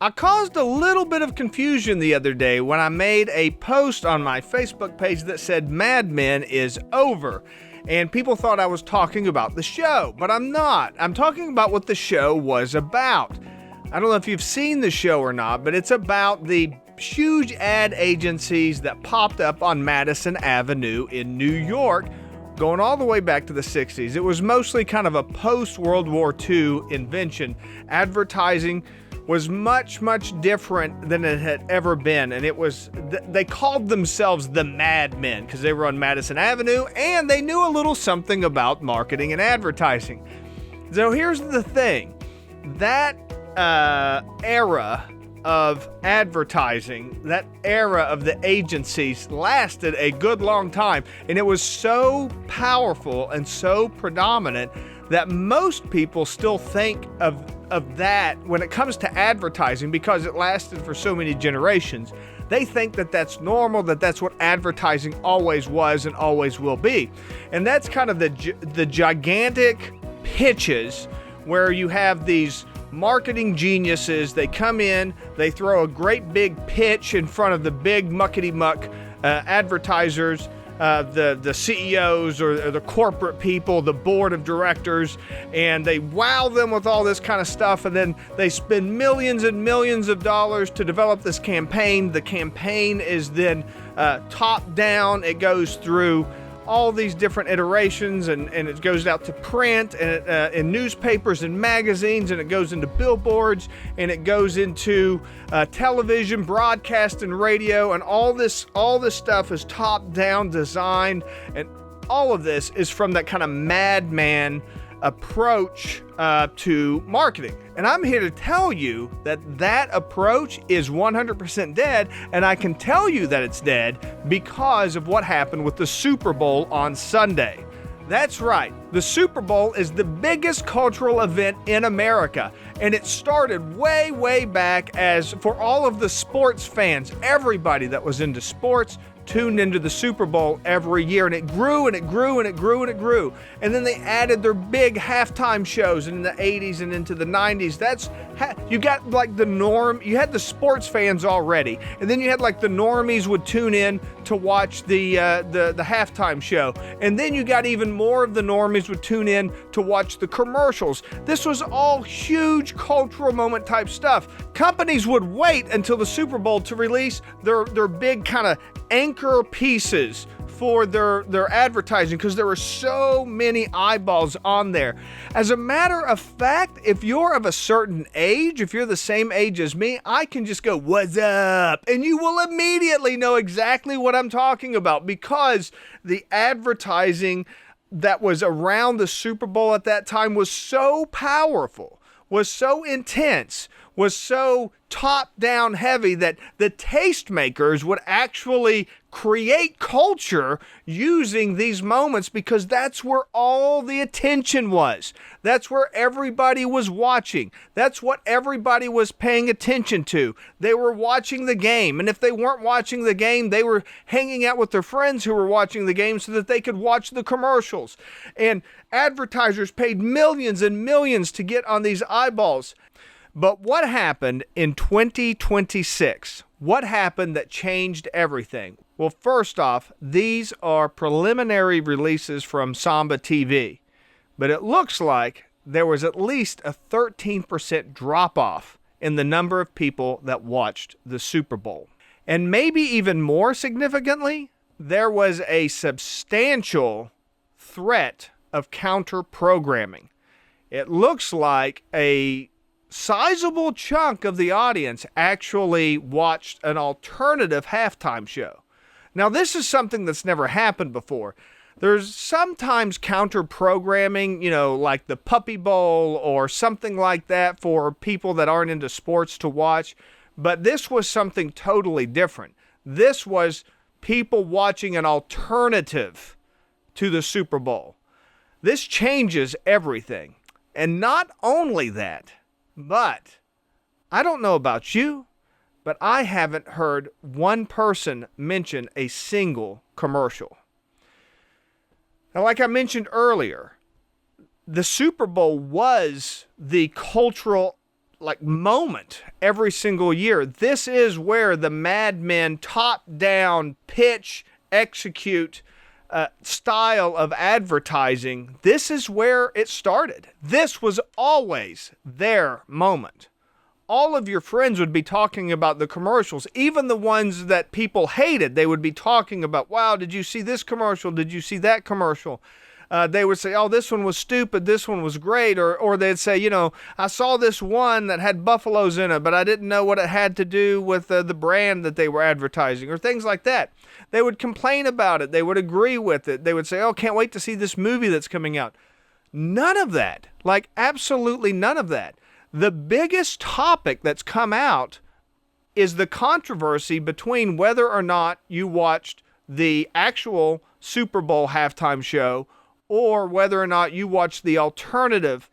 I caused a little bit of confusion the other day when I made a post on my Facebook page that said Mad Men is over. And people thought I was talking about the show, but I'm not. I'm talking about what the show was about. I don't know if you've seen the show or not, but it's about the huge ad agencies that popped up on Madison Avenue in New York, going all the way back to the 60s. It was mostly kind of a post-World War II invention. Advertising was much, much different than it had ever been. And it was, they called themselves the Mad Men because they were on Madison Avenue and they knew a little something about marketing and advertising. So here's the thing. That era of advertising, that era of the agencies lasted a good long time, and it was so powerful and so predominant that most people still think of that when it comes to advertising, because it lasted for so many generations. They think that that's normal, that that's what advertising always was and always will be. And that's kind of the gigantic pitches where you have these marketing geniuses. They come in, they throw a great big pitch in front of the big muckety-muck advertisers, the CEOs or the corporate people, the board of directors, and they wow them with all this kind of stuff, and then they spend millions and millions of dollars to develop this campaign. The campaign is then top down. It goes through all these different iterations, and it goes out to print and in newspapers and magazines, and it goes into billboards, and it goes into television, broadcast, and radio, and all this stuff is top-down designed, and all of this is from that kind of madman approach to marketing. And I'm here to tell you that approach is 100% dead, and I can tell you that it's dead because of what happened with the Super Bowl on Sunday. That's right, the Super Bowl is the biggest cultural event in America, and it started way, way back as for all of the sports fans. Everybody that was into sports tuned into the Super Bowl every year, and it grew and it grew and it grew and it grew. And then they added their big halftime shows in the 80s and into the 90s. You got like the norm, you had the sports fans already, and then you had like the normies would tune in to watch the halftime show, and then you got even more of the normies would tune in to watch the commercials. This was all huge cultural moment type stuff. Companies would wait until the Super Bowl to release their big kind of anchor pieces for their advertising because there were so many eyeballs on there. As a matter of fact, if you're of a certain age, if you're the same age as me, I can just go, "What's up?" and you will immediately know exactly what I'm talking about, because the advertising that was around the Super Bowl at that time was so powerful, was so intense, was so top-down heavy that the tastemakers would actually create culture using these moments, because that's where all the attention was. That's where everybody was watching. That's what everybody was paying attention to. They were watching the game, and if they weren't watching the game, they were hanging out with their friends who were watching the game so that they could watch the commercials. And advertisers paid millions and millions to get on these eyeballs. But what happened in 2026? What happened that changed everything? Well, first off, these are preliminary releases from Samba TV, but it looks like there was at least a 13% drop-off in the number of people that watched the Super Bowl. And maybe even more significantly, there was a substantial threat of counter-programming. It looks like a sizable chunk of the audience actually watched an alternative halftime show. Now, this is something that's never happened before. There's sometimes counter-programming, like the Puppy Bowl or something like that for people that aren't into sports to watch, but this was something totally different. This was people watching an alternative to the Super Bowl. This changes everything. And not only that, but I don't know about you, but I haven't heard one person mention a single commercial. Now, like I mentioned earlier, the Super Bowl was the cultural moment every single year. This is where the Mad Men top-down pitch, execute style of advertising, this is where it started. This was always their moment. All of your friends would be talking about the commercials, even the ones that people hated. They would be talking about, wow, did you see this commercial? Did you see that commercial? They would say, oh, this one was stupid, this one was great. Or they'd say, I saw this one that had buffaloes in it, but I didn't know what it had to do with the brand that they were advertising, or things like that. They would complain about it. They would agree with it. They would say, oh, can't wait to see this movie that's coming out. None of that. Absolutely none of that. The biggest topic that's come out is the controversy between whether or not you watched the actual Super Bowl halftime show or whether or not you watched the alternative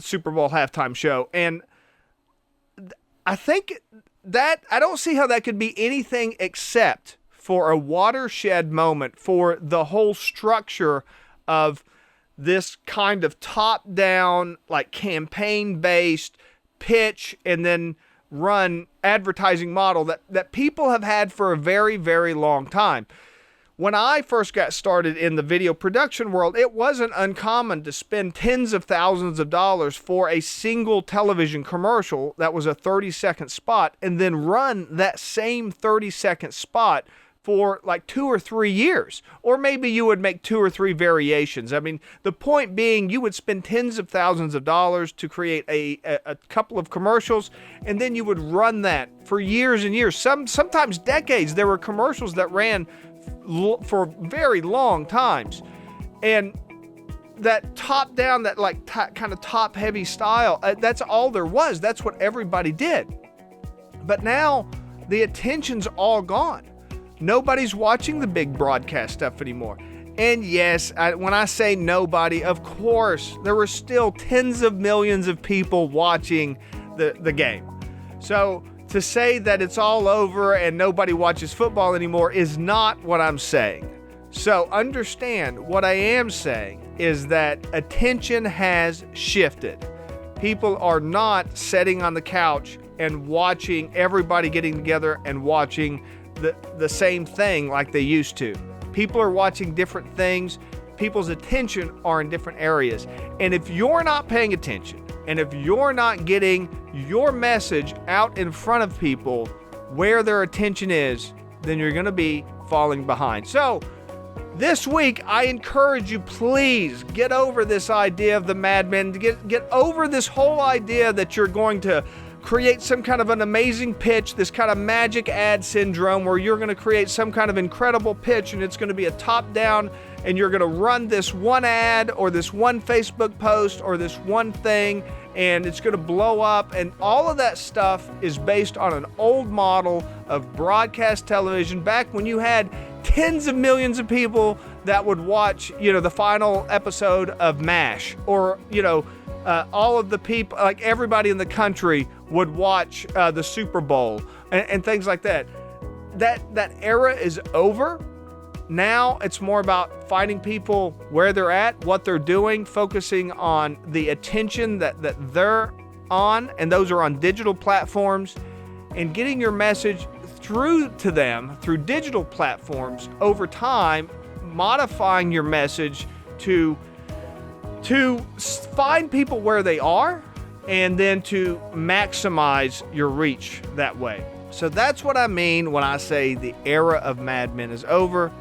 Super Bowl halftime show. And I think that I don't see how that could be anything except for a watershed moment for the whole structure of this kind of top-down, campaign-based pitch and then run advertising model that people have had for a very, very long time. When I first got started in the video production world, it wasn't uncommon to spend tens of thousands of dollars for a single television commercial that was a 30-second spot and then run that same 30-second spot for 2 or 3 years. Or maybe you would make 2 or 3 variations. I mean, the point being, you would spend tens of thousands of dollars to create a couple of commercials, and then you would run that for years and years, sometimes decades. There were commercials that ran for very long times. And that top down, that kind of top heavy style, that's all there was. That's what everybody did. But now the attention's all gone. Nobody's watching the big broadcast stuff anymore. And yes, when I say nobody, of course, there were still tens of millions of people watching the game. So to say that it's all over and nobody watches football anymore is not what I'm saying. So understand, what I am saying is that attention has shifted. People are not sitting on the couch and watching everybody getting together and watching the same thing like they used to. People are watching different things. People's attention are in different areas. And if you're not paying attention, and if you're not getting your message out in front of people where their attention is, then you're going to be falling behind. So this week, I encourage you, please get over this idea of the Mad Men, to get over this whole idea that you're going to create some kind of an amazing pitch, this kind of magic ad syndrome where you're going to create some kind of incredible pitch and it's going to be a top-down and you're going to run this one ad or this one Facebook post or this one thing and it's going to blow up. And all of that stuff is based on an old model of broadcast television back when you had tens of millions of people that would watch, the final episode of MASH, or, all of the people, everybody in the country would watch the Super Bowl and things like that. That era is over. Now it's more about finding people where they're at, what they're doing, focusing on the attention that they're on, and those are on digital platforms, and getting your message through to them through digital platforms over time, modifying your message to find people where they are and then to maximize your reach that way. So that's what I mean when I say the era of Mad Men is over.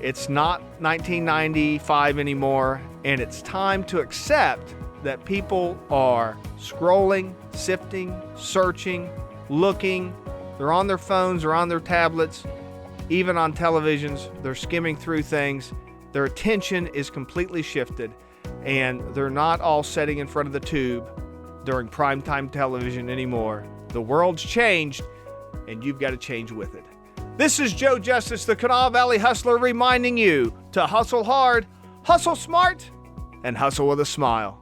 It's not 1995 anymore, and it's time to accept that people are scrolling, sifting, searching, looking. They're on their phones or on their tablets, even on televisions. They're skimming through things. Their attention is completely shifted, and they're not all sitting in front of the tube during primetime television anymore. The world's changed, and you've got to change with it. This is Joe Justice, the Kanawha Valley Hustler, reminding you to hustle hard, hustle smart, and hustle with a smile.